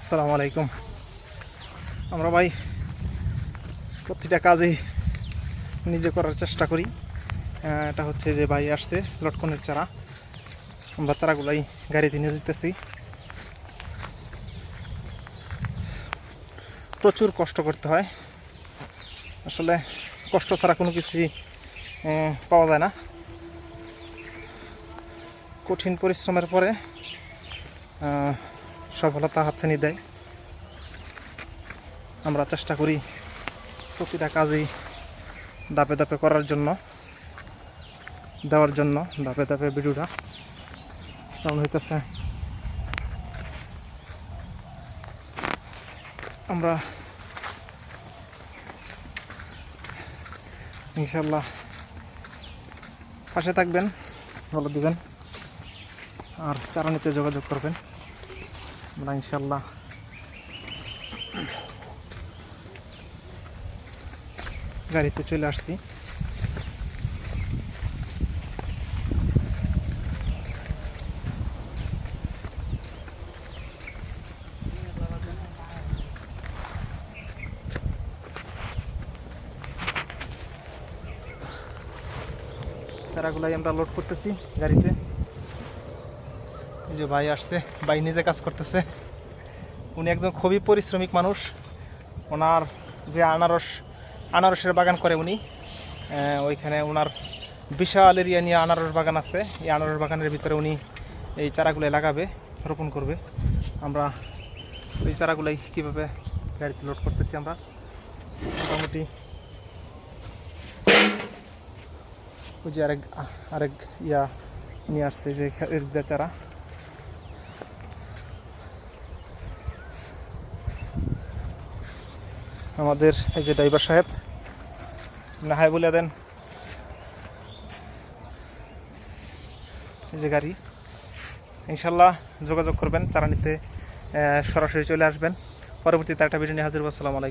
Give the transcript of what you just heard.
আসসালামু আলাইকুম। আমরা ভাই প্রতিটা কাজই নিজে করার চেষ্টা করি। এটা হচ্ছে যে ভাই আসছে লটকনের চারা, আমরা চারাগুলাই গাড়িতে নিয়ে যেতেছি। প্রচুর কষ্ট করতে হয়, আসলে কষ্ট ছাড়া কোনো কিছুই পাওয়া যায় না। কঠিন পরিশ্রমের পরে সফলতা হাতছানি দেয়। আমরা চেষ্টা করি প্রতিটা কাজই ধাপে ধাপে করার জন্য, দেওয়ার জন্য ধাপে ধাপে ভিডিওটা কারণ হইতেছে আমরা ইনশাল্লাহ পাশে থাকবেন, ভালো দিবেন আর চারা নিতে যোগাযোগ করবেন। আমরা ইনশাল্লাহ গাড়িতে চলে আসছি। চারাগুলাই আমরা লোড করতেছি গাড়িতে। যে ভাই আসছে, ভাই নিজে কাজ করতেছে। উনি একজন খুবই পরিশ্রমিক মানুষ। ওনার যে আনারসের বাগান করে উনি, ওইখানে ওনার বিশাল এরিয়া নিয়ে আনারস বাগান আছে। এই আনারস বাগানের ভিতরে উনি এই চারাগুলো লাগাবে, রোপণ করবে। আমরা ওই চারাগুলাই কীভাবে গাড়িতে লোড করতেছি। আমরা মোটামুটি ওই যে আরেক ইয়া নিয়ে আসছে যে চারা। আমাদের এই যে ড্রাইভার সাহেব, না হাই বলে দেন। এই যে গাড়ি, ইনশাল্লাহ যোগাযোগ করবেন চারা নিতে, সরাসরি চলে আসবেন। পরবর্তীতে একটা ভিডিও নিয়ে হাজির হবো। আসসালামু আলাইকুম।